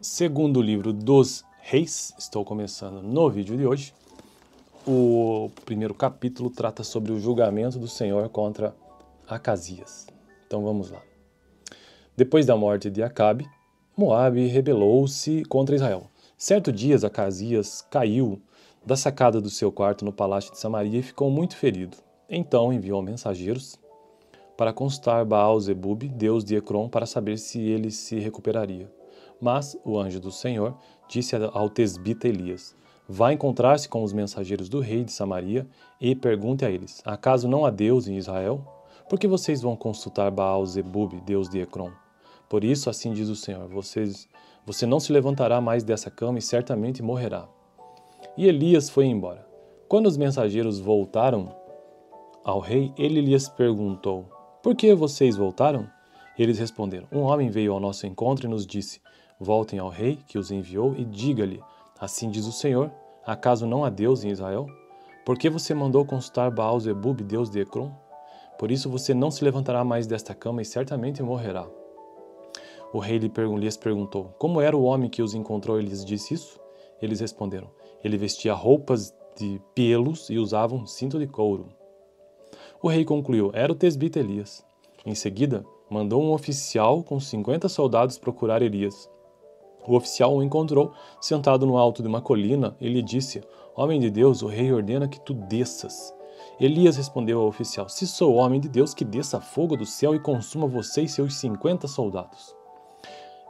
Segundo livro dos Reis, estou começando no vídeo de hoje. O primeiro capítulo trata sobre o julgamento do Senhor contra Acasias. Então vamos lá. Depois da morte de Acabe, Moabe rebelou-se contra Israel. Certo dia, Acasias caiu da sacada do seu quarto no palácio de Samaria e ficou muito ferido. Então enviou mensageiros para consultar Baal-zebub, deus de Ecrom, para saber se ele se recuperaria. Mas o anjo do Senhor disse ao tesbita Elias: vá encontrar-se com os mensageiros do rei de Samaria e pergunte a eles: acaso não há Deus em Israel? Por que vocês vão consultar Baal-zebub, deus de Ecrom? Por isso, assim diz o Senhor: você não se levantará mais dessa cama e certamente morrerá. E Elias foi embora. Quando os mensageiros voltaram ao rei, ele lhes perguntou: por que vocês voltaram? Eles responderam: um homem veio ao nosso encontro e nos disse: voltem ao rei que os enviou e diga-lhe: assim diz o Senhor, acaso não há Deus em Israel? Por que você mandou consultar Baal-zebub, deus de Ecrom? Por isso você não se levantará mais desta cama e certamente morrerá. O rei lhes perguntou: como era o homem que os encontrou e lhes disse isso? Eles responderam: ele vestia roupas de pelos e usava um cinto de couro. O rei concluiu: era o tesbita Elias. Em seguida, mandou um oficial com 50 soldados procurar Elias. O oficial o encontrou sentado no alto de uma colina e lhe disse: homem de Deus, o rei ordena que tu desças. Elias respondeu ao oficial: se sou homem de Deus, que desça fogo do céu e consuma você e seus 50 soldados.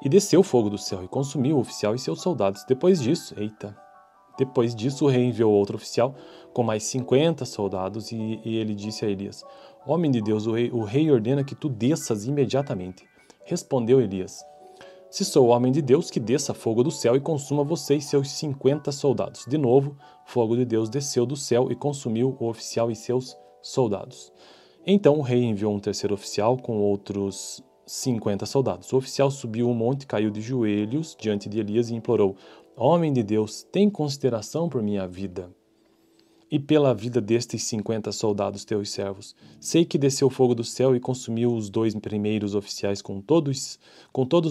E desceu fogo do céu e consumiu o oficial e seus soldados. Depois disso, o rei enviou outro oficial com mais 50 soldados e ele disse a Elias: homem de Deus, o rei ordena que tu desças imediatamente. Respondeu Elias: se sou homem de Deus, que desça fogo do céu e consuma você e seus 50 soldados. De novo, fogo de Deus desceu do céu e consumiu o oficial e seus soldados. Então o rei enviou um terceiro oficial com outros 50 soldados. O oficial subiu um monte, caiu de joelhos diante de Elias e implorou: homem de Deus, tem consideração por minha vida e pela vida destes 50 soldados teus servos. Sei que desceu fogo do céu e consumiu os 2 primeiros oficiais com todos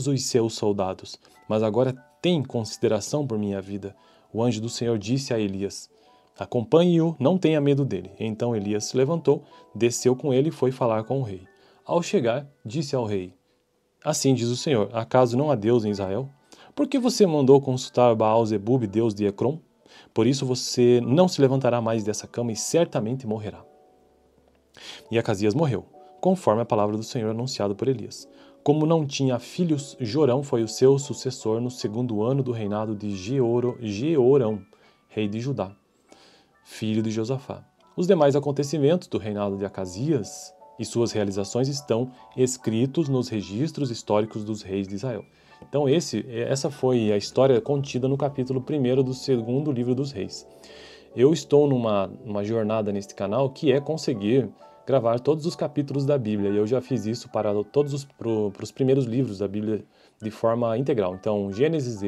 os seus soldados. Mas agora tem consideração por minha vida. O anjo do Senhor disse a Elias: acompanhe-o, não tenha medo dele. Então Elias se levantou, desceu com ele e foi falar com o rei. Ao chegar, disse ao rei: assim diz o Senhor, acaso não há Deus em Israel? Por que você mandou consultar Baal-zebub, deus de Ecrom? Por isso você não se levantará mais dessa cama e certamente morrerá. E Acasias morreu, conforme a palavra do Senhor anunciada por Elias. Como não tinha filhos, Jorão foi o seu sucessor no 2º ano do reinado de Jeorão, rei de Judá, filho de Josafá. Os demais acontecimentos do reinado de Acasias e suas realizações estão escritos nos registros históricos dos reis de Israel. Então essa foi a história contida no capítulo 1º do 2º livro dos reis. Eu estou numa jornada neste canal que é conseguir gravar todos os capítulos da Bíblia, e eu já fiz isso para os primeiros livros da Bíblia de forma integral. Então Gênesis,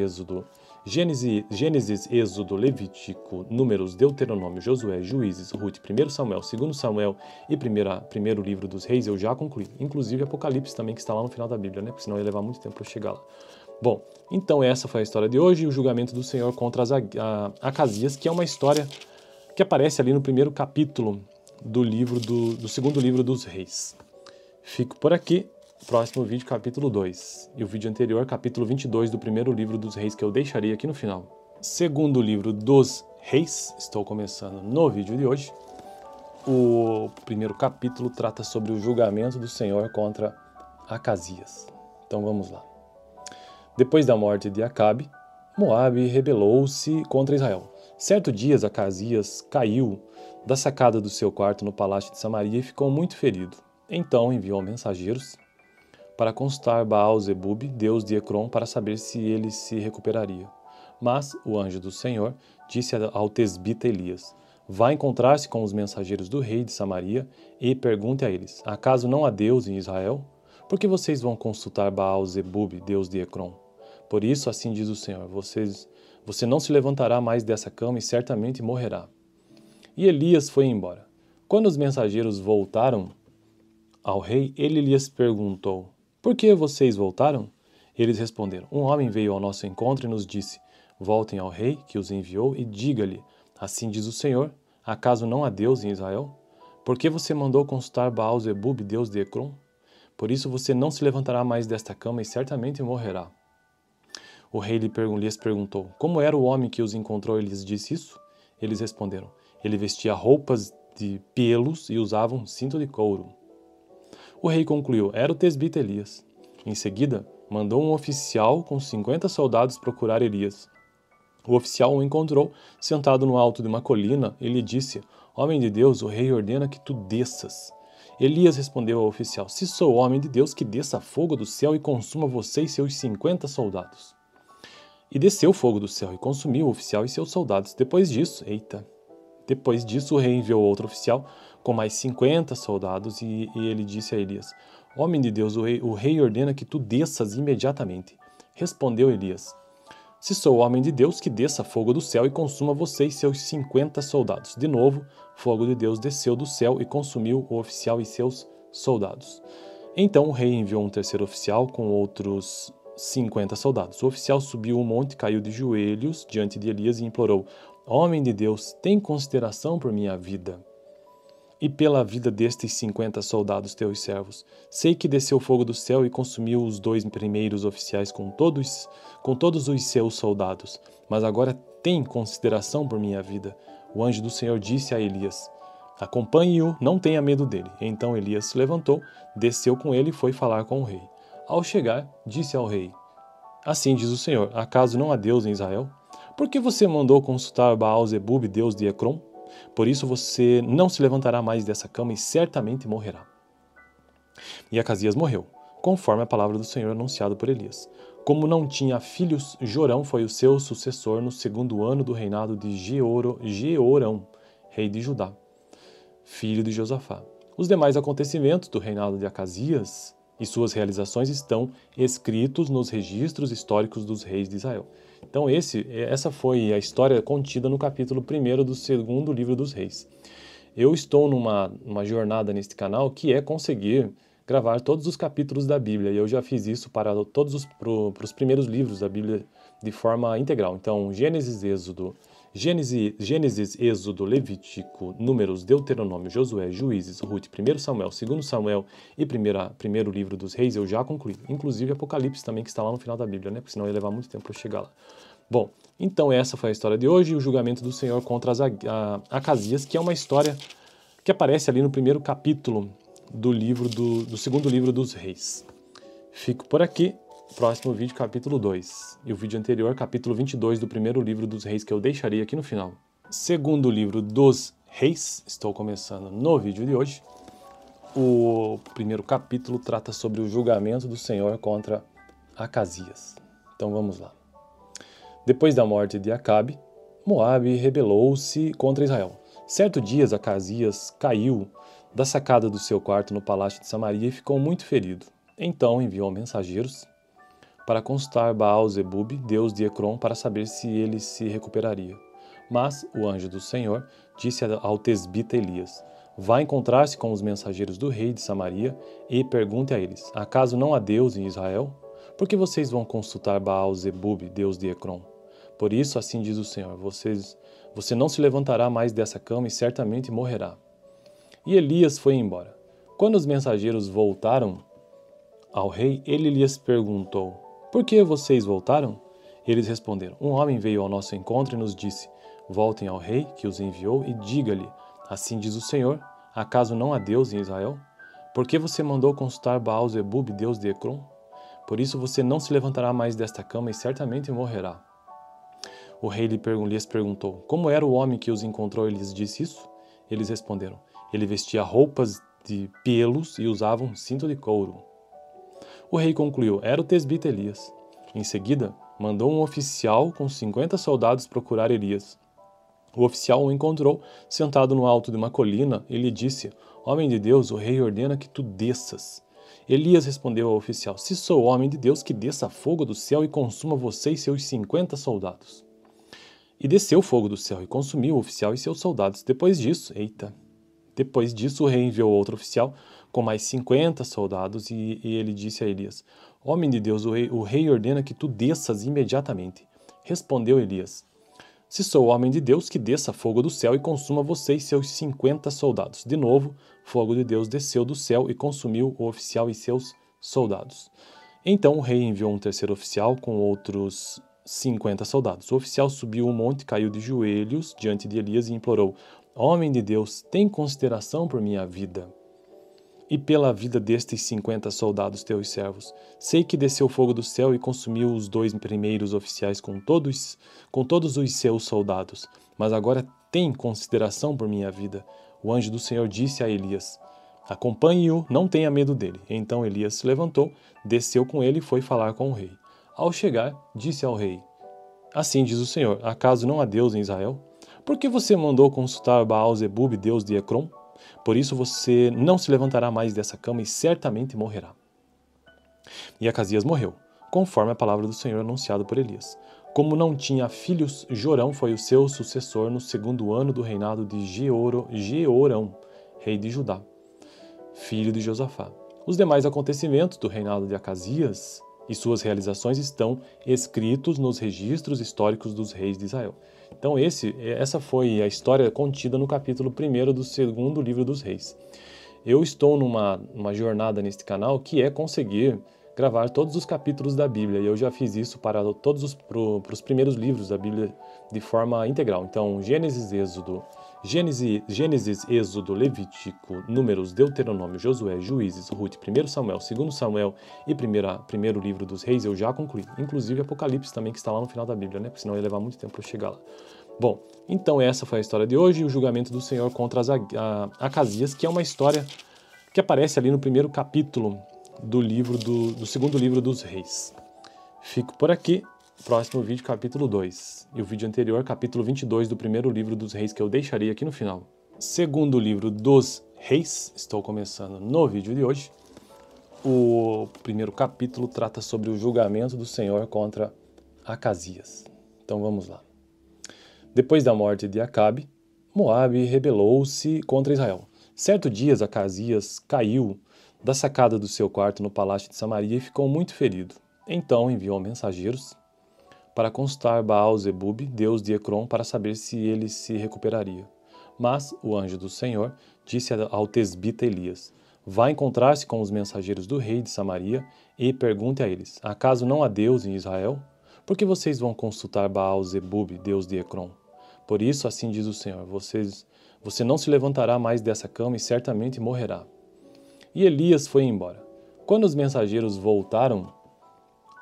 Êxodo, Levítico, Números, Deuteronômio, Josué, Juízes, Rute, 1 Samuel, 2 Samuel e primeiro livro dos reis eu já concluí. Inclusive Apocalipse também, que está lá no final da Bíblia, né? Porque senão ia levar muito tempo para eu chegar lá. Bom, então essa foi a história de hoje, o julgamento do Senhor contra Acasias, que é uma história que aparece ali no primeiro capítulo do 2º livro dos reis. Fico por aqui. Próximo vídeo, capítulo 2. E o vídeo anterior, capítulo 22 do primeiro livro dos reis, que eu deixaria aqui no final. Segundo livro dos reis, estou começando no vídeo de hoje. O primeiro capítulo trata sobre o julgamento do Senhor contra Acasias. Então vamos lá. Depois da morte de Acabe, Moabe rebelou-se contra Israel. Certo dia, Acasias caiu da sacada do seu quarto no palácio de Samaria e ficou muito ferido. Então enviou mensageiros para consultar Baal-zebub, deus de Ecrom, para saber se ele se recuperaria. Mas o anjo do Senhor disse ao tesbita Elias: vá encontrar-se com os mensageiros do rei de Samaria e pergunte a eles: acaso não há Deus em Israel? Por que vocês vão consultar Baal-zebub, deus de Ecrom? Por isso, assim diz o Senhor, você não se levantará mais dessa cama e certamente morrerá. E Elias foi embora. Quando os mensageiros voltaram ao rei, ele lhes perguntou: por que vocês voltaram? Eles responderam: Um homem veio ao nosso encontro e nos disse: Voltem ao rei que os enviou e diga-lhe: Assim diz o Senhor, acaso não há Deus em Israel? Por que você mandou consultar Baal-zebub, deus de Ecrom? Por isso você não se levantará mais desta cama e certamente morrerá. O rei lhes perguntou: Como era o homem que os encontrou e lhes disse isso? Eles responderam: Ele vestia roupas de pelos e usava um cinto de couro. O rei concluiu: Era o tesbita Elias. Em seguida, mandou um oficial com 50 soldados procurar Elias. O oficial o encontrou sentado no alto de uma colina e lhe disse: Homem de Deus, o rei ordena que tu desças. Elias respondeu ao oficial: Se sou homem de Deus, que desça fogo do céu e consuma você e seus 50 soldados. E desceu fogo do céu e consumiu o oficial e seus soldados. Depois disso, o rei enviou outro oficial com mais 50 soldados e ele disse a Elias: Homem de Deus, o rei ordena que tu desças imediatamente. Respondeu Elias: Se sou homem de Deus, que desça fogo do céu e consuma você e seus 50 soldados. De novo, fogo de Deus desceu do céu e consumiu o oficial e seus soldados. Então o rei enviou um terceiro oficial com outros 50 soldados. O oficial subiu um monte, caiu de joelhos diante de Elias e implorou: Homem de Deus, tem consideração por minha vida e pela vida destes 50 soldados teus servos. Sei que desceu fogo do céu e consumiu os 2 primeiros oficiais com todos os seus soldados. Mas agora tem consideração por minha vida. O anjo do Senhor disse a Elias: Acompanhe-o, não tenha medo dele. Então Elias se levantou, desceu com ele e foi falar com o rei. Ao chegar, disse ao rei: Assim diz o Senhor, acaso não há Deus em Israel? Por que você mandou consultar Baal-zebub, deus de Ecrom? Por isso você não se levantará mais dessa cama e certamente morrerá. E Acasias morreu, conforme a palavra do Senhor anunciada por Elias. Como não tinha filhos, Jorão foi o seu sucessor no 2º ano do reinado de Jeorão, rei de Judá, filho de Josafá. Os demais acontecimentos do reinado de Acasias e suas realizações estão escritos nos registros históricos dos reis de Israel. Então essa foi a história contida no capítulo 1º do 2º livro dos reis. Eu estou numa jornada neste canal que é conseguir gravar todos os capítulos da Bíblia, e eu já fiz isso para os primeiros livros da Bíblia de forma integral. Então, Gênesis, Êxodo, Levítico, Números, Deuteronômio, Josué, Juízes, Rute, 1 Samuel, 2 Samuel e primeiro livro dos reis eu já concluí. Inclusive Apocalipse também, que está lá no final da Bíblia, né? Porque senão ia levar muito tempo para chegar lá. Bom, então essa foi a história de hoje, o julgamento do Senhor contra Acasias, que é uma história que aparece ali no primeiro capítulo do 2º livro dos reis. Fico por aqui. Próximo vídeo, capítulo 2. E o vídeo anterior, capítulo 22 do 1º livro dos reis, que eu deixaria aqui no final. 2º livro dos reis, estou começando no vídeo de hoje. O primeiro capítulo trata sobre o julgamento do Senhor contra Acasias. Então vamos lá. Depois da morte de Acabe, Moabe rebelou-se contra Israel. Certo dia, Acasias caiu da sacada do seu quarto no palácio de Samaria e ficou muito ferido. Então enviou mensageiros para consultar Baal-zebub, deus de Ecrom, para saber se ele se recuperaria. Mas o anjo do Senhor disse ao tesbita Elias: Vá encontrar-se com os mensageiros do rei de Samaria e pergunte a eles: Acaso não há Deus em Israel? Por que vocês vão consultar Baal-zebub, deus de Ecrom? Por isso, assim diz o Senhor, você não se levantará mais dessa cama e certamente morrerá. E Elias foi embora. Quando os mensageiros voltaram ao rei, ele lhes perguntou: Por que vocês voltaram? Eles responderam: Um homem veio ao nosso encontro e nos disse: Voltem ao rei que os enviou e diga-lhe: Assim diz o Senhor, acaso não há Deus em Israel? Por que você mandou consultar Baal-zebub, deus de Ecrom? Por isso você não se levantará mais desta cama e certamente morrerá. O rei lhes perguntou: Como era o homem que os encontrou e lhes disse isso? Eles responderam: Ele vestia roupas de pelos e usava um cinto de couro. O rei concluiu: Era o tesbita Elias. Em seguida, mandou um oficial com 50 soldados procurar Elias. O oficial o encontrou sentado no alto de uma colina e lhe disse: Homem de Deus, o rei ordena que tu desças. Elias respondeu ao oficial: Se sou homem de Deus, que desça fogo do céu e consuma você e seus 50 soldados. E desceu fogo do céu e consumiu o oficial e seus soldados. Depois disso, o rei enviou outro oficial com mais 50 soldados, e ele disse a Elias: Homem de Deus, o rei ordena que tu desças imediatamente. Respondeu Elias: Se sou homem de Deus, que desça fogo do céu e consuma você e seus 50 soldados. De novo, fogo de Deus desceu do céu e consumiu o oficial e seus soldados. Então o rei enviou um terceiro oficial com outros 50 soldados. O oficial subiu um monte, caiu de joelhos diante de Elias e implorou: Homem de Deus, tem consideração por minha vida e pela vida destes 50 soldados teus servos. Sei que desceu fogo do céu e consumiu os 2 primeiros oficiais com todos os seus soldados. Mas agora tem consideração por minha vida. O anjo do Senhor disse a Elias: Acompanhe-o, não tenha medo dele. Então Elias se levantou, desceu com ele e foi falar com o rei. Ao chegar, disse ao rei: Assim diz o Senhor: Acaso não há Deus em Israel? Por que você mandou consultar Baal-zebub, deus de Ecrom? Por isso você não se levantará mais dessa cama e certamente morrerá. E Acasias morreu, conforme a palavra do Senhor anunciada por Elias. Como não tinha filhos, Jorão foi o seu sucessor no 2º ano do reinado de Jeorão, rei de Judá, filho de Josafá. Os demais acontecimentos do reinado de Acasias e suas realizações estão escritos nos registros históricos dos reis de Israel. Então essa foi a história contida no capítulo 1º do 2º livro dos reis. Eu estou numa jornada neste canal que é conseguir gravar todos os capítulos da Bíblia, e eu já fiz isso para todos os primeiros livros da Bíblia de forma integral. Então, Gênesis, Êxodo, Levítico, Números, Deuteronômio, Josué, Juízes, Ruth, 1 Samuel, 2 Samuel e primeiro livro dos reis eu já concluí. Inclusive Apocalipse também, que está lá no final da Bíblia, né? Porque senão ia levar muito tempo para chegar lá. Bom, então essa foi a história de hoje, o julgamento do Senhor contra Acasias, que é uma história que aparece ali no primeiro capítulo do 2º livro dos reis. Fico por aqui. Próximo vídeo, capítulo 2. E o vídeo anterior, capítulo 22 do 1º livro dos reis, que eu deixarei aqui no final. 2º livro dos reis, estou começando no vídeo de hoje. O primeiro capítulo trata sobre o julgamento do Senhor contra Acasias. Então vamos lá. Depois da morte de Acabe, Moabe rebelou-se contra Israel. Certo dia, Acasias caiu da sacada do seu quarto no palácio de Samaria e ficou muito ferido. Então enviou mensageiros para consultar Baal-zebub, deus de Ecrom, para saber se ele se recuperaria. Mas o anjo do Senhor disse ao tesbita Elias: Vá encontrar-se com os mensageiros do rei de Samaria e pergunte a eles: Acaso não há Deus em Israel? Por que vocês vão consultar Baal-zebub, deus de Ecrom? Por isso, assim diz o Senhor: você não se levantará mais dessa cama e certamente morrerá. E Elias foi embora. Quando os mensageiros voltaram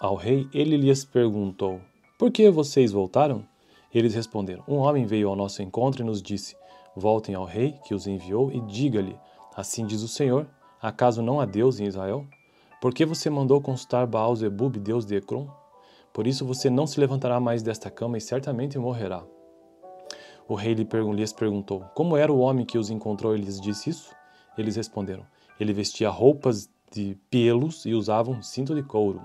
ao rei, ele lhes perguntou: Por que vocês voltaram? Eles responderam: Um homem veio ao nosso encontro e nos disse: Voltem ao rei que os enviou e diga-lhe: Assim diz o Senhor: Acaso não há Deus em Israel? Por que você mandou consultar Baal-zebub, deus de Ecrom? Por isso você não se levantará mais desta cama e certamente morrerá. O rei lhes perguntou: Como era o homem que os encontrou e lhes disse isso? Eles responderam: Ele vestia roupas de pelos e usava um cinto de couro.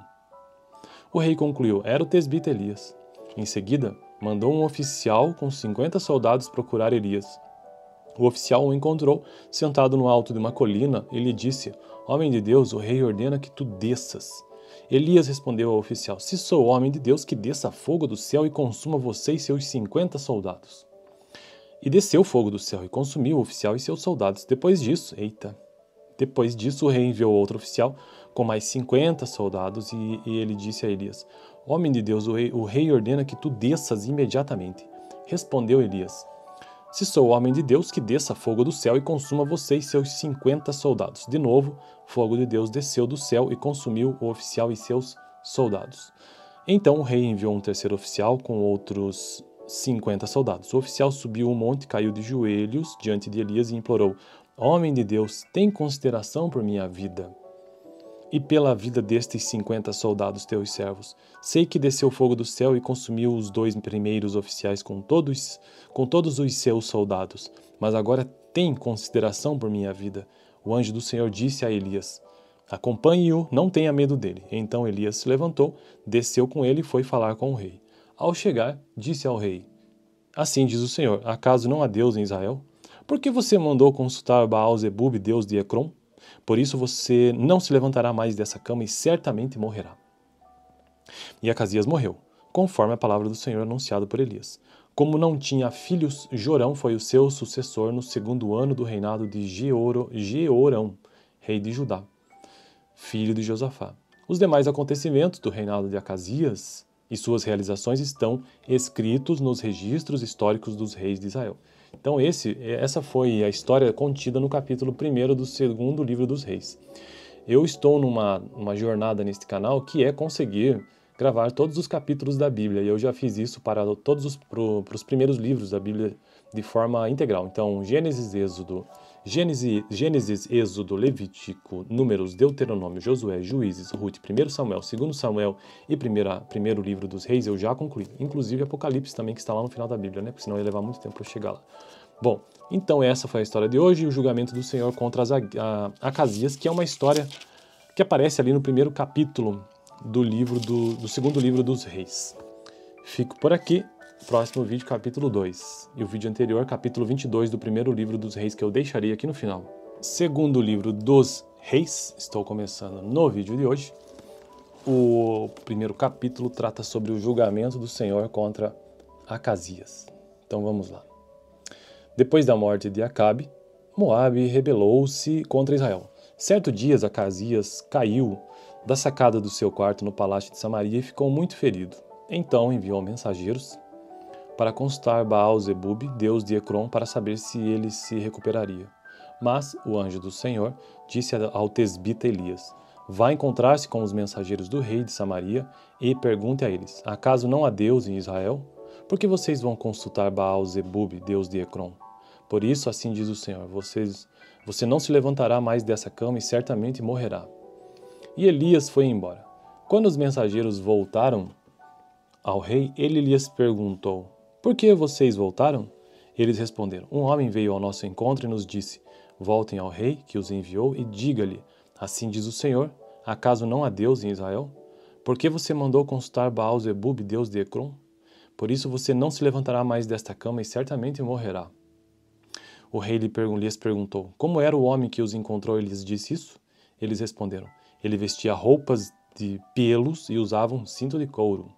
O rei concluiu: Era o tesbita Elias. Em seguida, mandou um oficial com 50 soldados procurar Elias. O oficial o encontrou sentado no alto de uma colina e lhe disse: Homem de Deus, o rei ordena que tu desças. Elias respondeu ao oficial: Se sou homem de Deus, que desça fogo do céu e consuma você e seus 50 soldados. E desceu fogo do céu e consumiu o oficial e seus soldados. Depois disso, o rei enviou outro oficial com mais 50 soldados e ele disse a Elias: Homem de Deus, o rei ordena que tu desças imediatamente. Respondeu Elias: Se sou homem de Deus, que desça fogo do céu e consuma você e seus 50 soldados. De novo, fogo de Deus desceu do céu e consumiu o oficial e seus soldados. Então o rei enviou um terceiro oficial com outros 50 soldados. O oficial subiu um monte, caiu de joelhos diante de Elias e implorou: Homem de Deus, tem consideração por minha vida e pela vida destes 50 soldados teus servos. Sei que desceu fogo do céu e consumiu os 2 primeiros oficiais com todos os seus soldados. Mas agora tem consideração por minha vida. O anjo do Senhor disse a Elias: Acompanhe-o, não tenha medo dele. Então Elias se levantou, desceu com ele e foi falar com o rei. Ao chegar, disse ao rei: Assim diz o Senhor: Acaso não há Deus em Israel? Por que você mandou consultar Baal-zebub, deus de Ecrom? Por isso você não se levantará mais dessa cama e certamente morrerá. E Acasias morreu, conforme a palavra do Senhor anunciada por Elias. Como não tinha filhos, Jorão foi o seu sucessor no 2º ano do reinado de Jeorão, rei de Judá, filho de Josafá. Os demais acontecimentos do reinado de Acasias e suas realizações estão escritos nos registros históricos dos reis de Israel. Então essa foi a história contida no capítulo 1º do 2º livro dos reis. Eu estou numa jornada neste canal que é conseguir gravar todos os capítulos da Bíblia, e eu já fiz isso para todos os primeiros livros da Bíblia de forma integral. Então, Gênesis, Êxodo, Levítico, Números, Deuteronômio, Josué, Juízes, Rute, 1 Samuel, 2 Samuel e primeiro livro dos reis eu já concluí. Inclusive Apocalipse também, que está lá no final da Bíblia, né? Porque senão ia levar muito tempo para chegar lá. Bom, então essa foi a história de hoje, o julgamento do Senhor contra Acasias, que é uma história que aparece ali no primeiro capítulo do 2º livro dos reis. Fico por aqui. Próximo vídeo, capítulo 2. E o vídeo anterior, capítulo 22 do 1º livro dos reis, que eu deixarei aqui no final. 2º livro dos reis, estou começando no vídeo de hoje. O primeiro capítulo trata sobre o julgamento do Senhor contra Acasias. Então vamos lá. Depois da morte de Acabe, Moabe rebelou-se contra Israel. Certo dia, Acasias caiu da sacada do seu quarto no palácio de Samaria e ficou muito ferido. Então enviou mensageiros para consultar Baal-zebub, deus de Ecrom, para saber se ele se recuperaria. Mas o anjo do Senhor disse ao tesbita Elias: vá encontrar-se com os mensageiros do rei de Samaria e pergunte a eles: acaso não há Deus em Israel? Por que vocês vão consultar Baal-zebub, deus de Ecrom? Por isso, assim diz o Senhor, você não se levantará mais dessa cama e certamente morrerá. E Elias foi embora. Quando os mensageiros voltaram ao rei, ele lhes perguntou: por que vocês voltaram? Eles responderam: um homem veio ao nosso encontro e nos disse: voltem ao rei que os enviou e diga-lhe: assim diz o Senhor, acaso não há Deus em Israel? Por que você mandou consultar Baal-zebub, deus de Ecrom? Por isso você não se levantará mais desta cama e certamente morrerá. O rei lhes perguntou: como era o homem que os encontrou e lhes disse isso? Eles responderam: ele vestia roupas de pelos e usava um cinto de couro.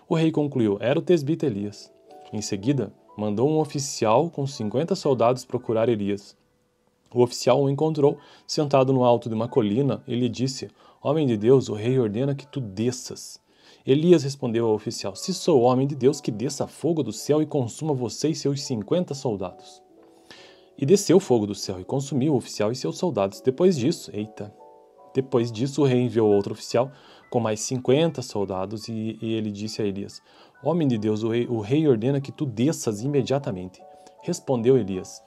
O rei concluiu: era o tesbita Elias. Em seguida, mandou um oficial com 50 soldados procurar Elias. O oficial o encontrou sentado no alto de uma colina e lhe disse: homem de Deus, o rei ordena que tu desças. Elias respondeu ao oficial: se sou homem de Deus, que desça fogo do céu e consuma você e seus 50 soldados. E desceu fogo do céu e consumiu o oficial e seus soldados. Depois disso, o rei enviou outro oficial com mais 50 soldados e ele disse a Elias: homem de Deus, o rei ordena que tu desças imediatamente. Respondeu Elias: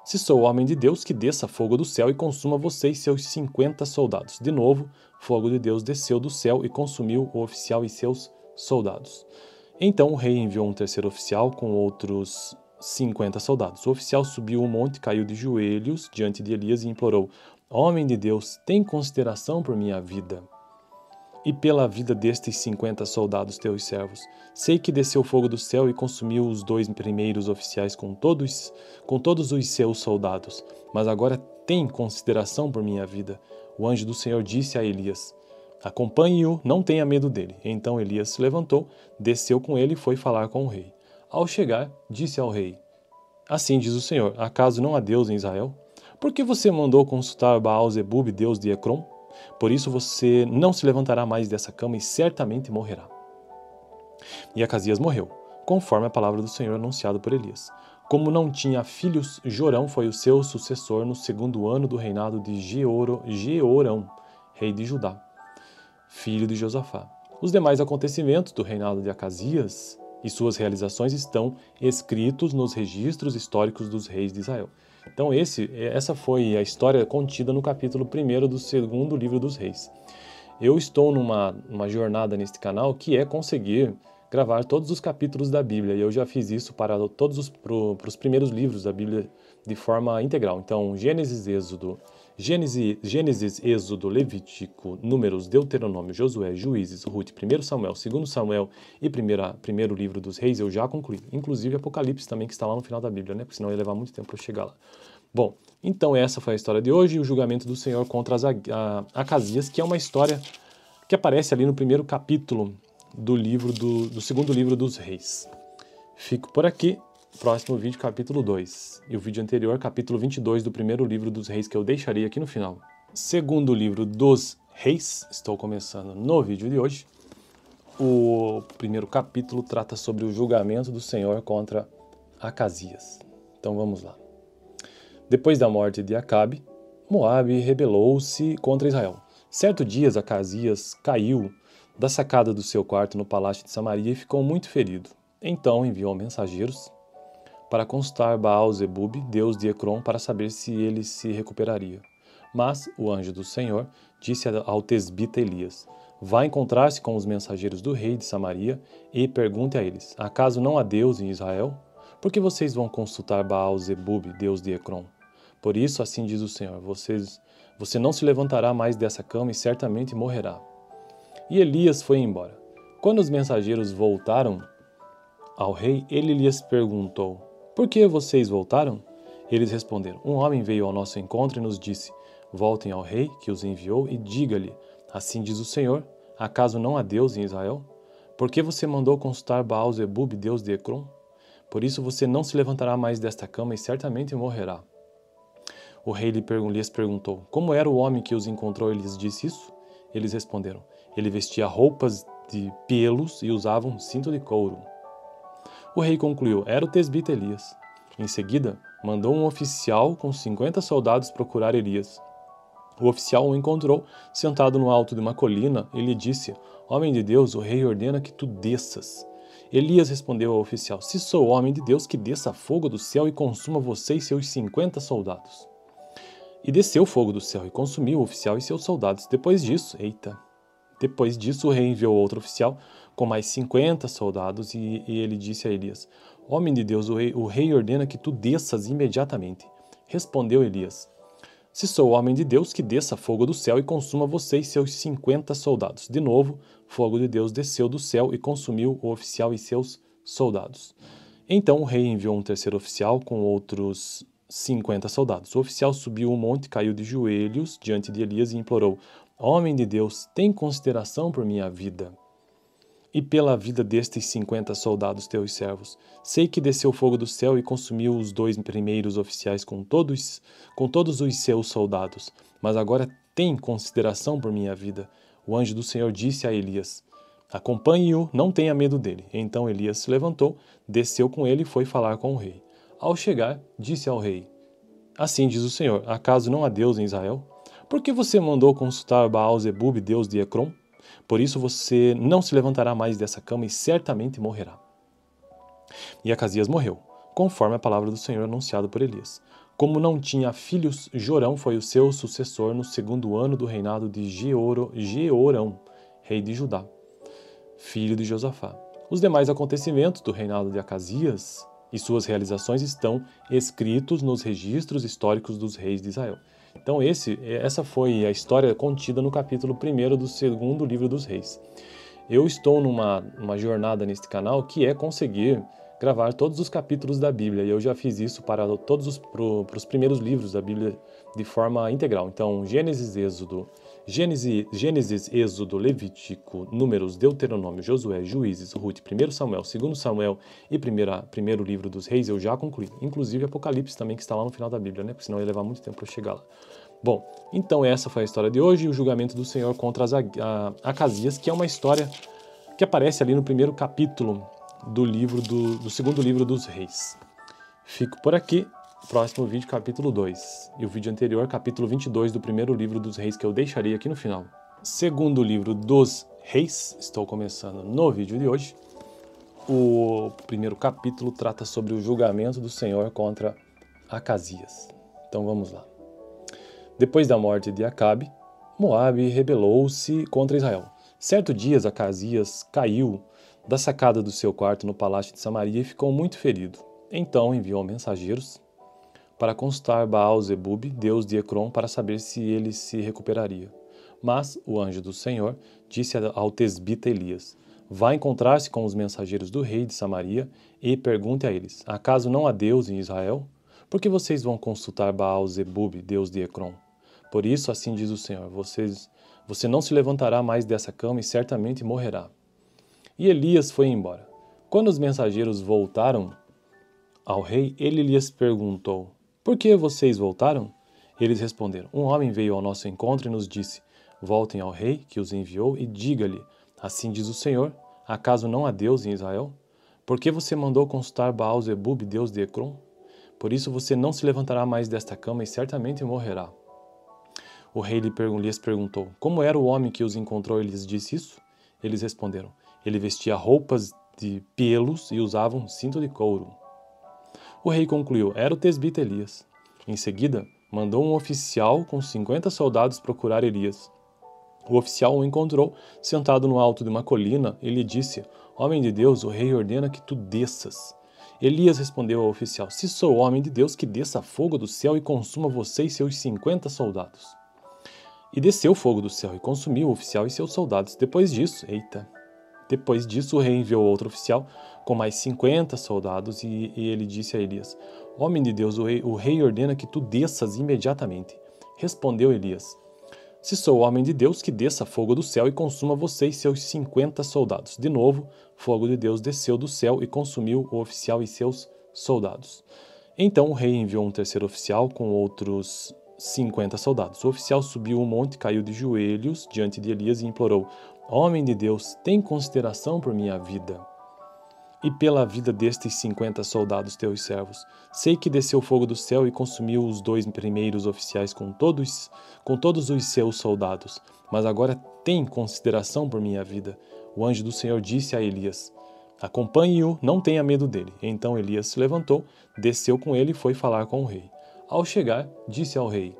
se sou homem de Deus, que desça fogo do céu e consuma você e seus 50 soldados. De novo, fogo de Deus desceu do céu e consumiu o oficial e seus soldados. Então o rei enviou um terceiro oficial com outros 50 soldados. O oficial subiu o monte, caiu de joelhos diante de Elias e implorou: homem de Deus, tem consideração por minha vida e pela vida destes 50 soldados teus servos. Sei que desceu fogo do céu e consumiu os 2 primeiros oficiais com todos os seus soldados. Mas agora tem consideração por minha vida. O anjo do Senhor disse a Elias: acompanhe-o, não tenha medo dele. Então Elias se levantou, desceu com ele e foi falar com o rei. Ao chegar, disse ao rei: assim diz o Senhor, acaso não há Deus em Israel? Por que você mandou consultar Baal-zebub, deus de Ecrom? Por isso você não se levantará mais dessa cama e certamente morrerá. E Acasias morreu, conforme a palavra do Senhor anunciada por Elias. Como não tinha filhos, Jorão foi o seu sucessor no 2º ano do reinado de Jeorão, rei de Judá, filho de Josafá. Os demais acontecimentos do reinado de Acasias e suas realizações estão escritos nos registros históricos dos reis de Israel. Então essa foi a história contida no capítulo 1º do 2º livro dos reis. Eu estou numa jornada neste canal que é conseguir gravar todos os capítulos da Bíblia, e eu já fiz isso para todos os primeiros livros da Bíblia de forma integral. Então Gênesis, Êxodo, Levítico, Números, Deuteronômio, Josué, Juízes, Rute, 1 Samuel, 2 Samuel e primeiro livro dos reis eu já concluí. Inclusive Apocalipse também, que está lá no final da Bíblia, né? Porque senão ia levar muito tempo para chegar lá. Bom, então essa foi a história de hoje e o julgamento do Senhor contra Acasias, que é uma história que aparece ali no primeiro capítulo do segundo livro dos Reis. Fico por aqui, próximo vídeo, capítulo 2. E o vídeo anterior, capítulo 22 do primeiro livro dos Reis, que eu deixarei aqui no final. Segundo livro dos Reis, estou começando no vídeo de hoje. O primeiro capítulo trata sobre o julgamento do Senhor contra Acasias. Então vamos lá. Depois da morte de Acabe, Moabe rebelou-se contra Israel. Certo dia, Acasias caiu da sacada do seu quarto no palácio de Samaria e ficou muito ferido. Então enviou mensageiros para consultar Baal-zebub, deus de Ecrom, para saber se ele se recuperaria. Mas o anjo do Senhor disse ao tesbita Elias: vá encontrar-se com os mensageiros do rei de Samaria e pergunte a eles: acaso não há Deus em Israel? Por que vocês vão consultar Baal-zebub, deus de Ecrom? Por isso, assim diz o Senhor, você não se levantará mais dessa cama e certamente morrerá. E Elias foi embora. Quando os mensageiros voltaram ao rei, ele lhes perguntou: por que vocês voltaram? Eles responderam: um homem veio ao nosso encontro e nos disse: voltem ao rei que os enviou e diga-lhe: assim diz o Senhor, acaso não há Deus em Israel? Por que você mandou consultar Baal-zebub, deus de Ecrom? Por isso você não se levantará mais desta cama e certamente morrerá. O rei lhes perguntou: como era o homem que os encontrou e lhes disse isso? Eles responderam: ele vestia roupas de pelos e usava um cinto de couro. O rei concluiu: era o tesbita Elias. Em seguida, mandou um oficial com 50 soldados procurar Elias. O oficial o encontrou sentado no alto de uma colina e lhe disse: homem de Deus, o rei ordena que tu desças. Elias respondeu ao oficial: se sou homem de Deus, que desça fogo do céu e consuma você e seus 50 soldados. E desceu fogo do céu e consumiu o oficial e seus soldados. Depois disso, o rei enviou outro oficial com mais 50 soldados e ele disse a Elias: homem de Deus, o rei ordena que tu desças imediatamente. Respondeu Elias: se sou homem de Deus, que desça fogo do céu e consuma você e seus 50 soldados. De novo, fogo de Deus desceu do céu e consumiu o oficial e seus soldados. Então o rei enviou um terceiro oficial com outros 50 soldados. O oficial subiu um monte, caiu de joelhos diante de Elias e implorou: homem de Deus, tem consideração por minha vida e pela vida destes 50 soldados teus servos. Sei que desceu fogo do céu e consumiu os 2 primeiros oficiais com todos os seus soldados. Mas agora tem consideração por minha vida. O anjo do Senhor disse a Elias: acompanhe-o, não tenha medo dele. Então Elias se levantou, desceu com ele e foi falar com o rei. Ao chegar, disse ao rei: assim diz o Senhor, acaso não há Deus em Israel? Por que você mandou consultar Baal-zebub, deus de Ecrom? Por isso você não se levantará mais dessa cama e certamente morrerá. E Acasias morreu, conforme a palavra do Senhor anunciada por Elias. Como não tinha filhos, Jorão foi o seu sucessor no 2º ano do reinado de Jeorão, rei de Judá, filho de Josafá. Os demais acontecimentos do reinado de Acasias e suas realizações estão escritos nos registros históricos dos reis de Israel. Então essa foi a história contida no capítulo 1º do 2º livro dos reis. Eu estou numa jornada neste canal que é conseguir gravar todos os capítulos da Bíblia, e eu já fiz isso para os primeiros livros da Bíblia de forma integral. Então Gênesis, Êxodo, Levítico, Números, Deuteronômio, Josué, Juízes, Ruth, 1 Samuel, 2 Samuel e primeiro livro dos reis eu já concluí. Inclusive Apocalipse também, que está lá no final da Bíblia, né? Porque senão ia levar muito tempo para eu chegar lá. Bom, então essa foi a história de hoje e o julgamento do Senhor contra Acasias, que é uma história que aparece ali no primeiro capítulo do segundo livro dos reis. Fico por aqui. Próximo vídeo, capítulo 2. E o vídeo anterior, capítulo 22 do primeiro livro dos reis, que eu deixarei aqui no final. Segundo livro dos reis, estou começando no vídeo de hoje. O primeiro capítulo trata sobre o julgamento do Senhor contra Acasias. Então vamos lá. Depois da morte de Acabe, Moabe rebelou-se contra Israel. Certo dia, Acasias caiu da sacada do seu quarto no palácio de Samaria e ficou muito ferido. Então enviou mensageiros para consultar Baal-zebub, deus de Ecrom, para saber se ele se recuperaria. Mas o anjo do Senhor disse ao tesbita Elias: vá encontrar-se com os mensageiros do rei de Samaria e pergunte a eles: acaso não há Deus em Israel? Por que vocês vão consultar Baal-zebub, deus de Ecrom? Por isso, assim diz o Senhor, você não se levantará mais dessa cama e certamente morrerá. E Elias foi embora. Quando os mensageiros voltaram ao rei, ele lhes perguntou, por que vocês voltaram? Eles responderam, um homem veio ao nosso encontro e nos disse, voltem ao rei que os enviou e diga-lhe, assim diz o Senhor, acaso não há Deus em Israel? Por que você mandou consultar Baal-zebub, deus de Ecrom? Por isso você não se levantará mais desta cama e certamente morrerá. O rei lhes perguntou, como era o homem que os encontrou e lhes disse isso? Eles responderam, ele vestia roupas de pelos e usava um cinto de couro. O rei concluiu, era o tesbita Elias. Em seguida, mandou um oficial com 50 soldados procurar Elias. O oficial o encontrou sentado no alto de uma colina e lhe disse, homem de Deus, o rei ordena que tu desças. Elias respondeu ao oficial, se sou homem de Deus, que desça fogo do céu e consuma você e seus 50 soldados. E desceu fogo do céu e consumiu o oficial e seus soldados. Depois disso, o rei enviou outro oficial com mais 50 soldados e ele disse a Elias, homem de Deus, o rei ordena que tu desças imediatamente. Respondeu Elias, se sou homem de Deus, que desça fogo do céu e consuma você e seus 50 soldados. De novo, fogo de Deus desceu do céu e consumiu o oficial e seus soldados. Então o rei enviou um terceiro oficial com outros 50 soldados. O oficial subiu o monte, caiu de joelhos diante de Elias e implorou, homem de Deus, tem consideração por minha vida e pela vida destes 50 soldados teus servos. Sei que desceu fogo do céu e consumiu os 2 primeiros oficiais com todos os seus soldados, mas agora tem consideração por minha vida. O anjo do Senhor disse a Elias, acompanhe-o, não tenha medo dele. Então Elias se levantou, desceu com ele e foi falar com o rei. Ao chegar, disse ao rei,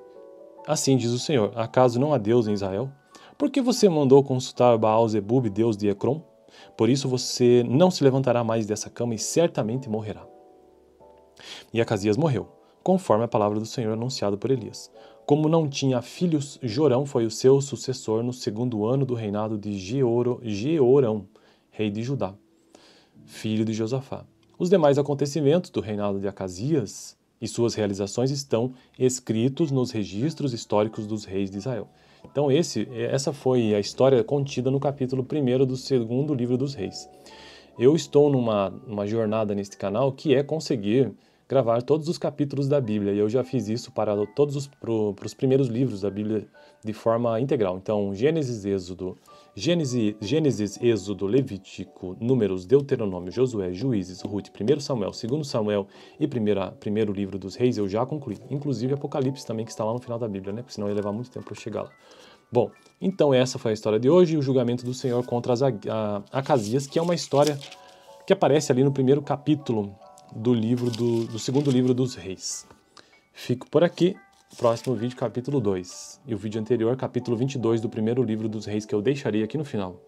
assim diz o Senhor, acaso não há Deus em Israel? Por que você mandou consultar Baal-zebub, deus de Ecrom? Por isso você não se levantará mais dessa cama e certamente morrerá. E Acasias morreu, conforme a palavra do Senhor anunciada por Elias. Como não tinha filhos, Jorão foi o seu sucessor no 2º ano do reinado de Jeorão, rei de Judá, filho de Josafá. Os demais acontecimentos do reinado de Acasias e suas realizações estão escritos nos registros históricos dos reis de Israel. Então essa foi a história contida no capítulo 1º do 2º livro dos reis. Eu estou numa jornada neste canal que é conseguir gravar todos os capítulos da Bíblia, e eu já fiz isso para os primeiros livros da Bíblia de forma integral. Então, Gênesis, Êxodo, Levítico, Números, Deuteronômio, Josué, Juízes, Ruth, 1 Samuel, 2 Samuel e primeiro livro dos reis eu já concluí. Inclusive Apocalipse também, que está lá no final da Bíblia, né? Porque senão ia levar muito tempo para chegar lá. Bom, então essa foi a história de hoje, o julgamento do Senhor contra Acasias, que é uma história que aparece ali no primeiro capítulo do 2º livro dos reis. Fico por aqui. Próximo vídeo, capítulo 2. E o vídeo anterior, capítulo 22 do 1º livro dos reis, que eu deixarei aqui no final.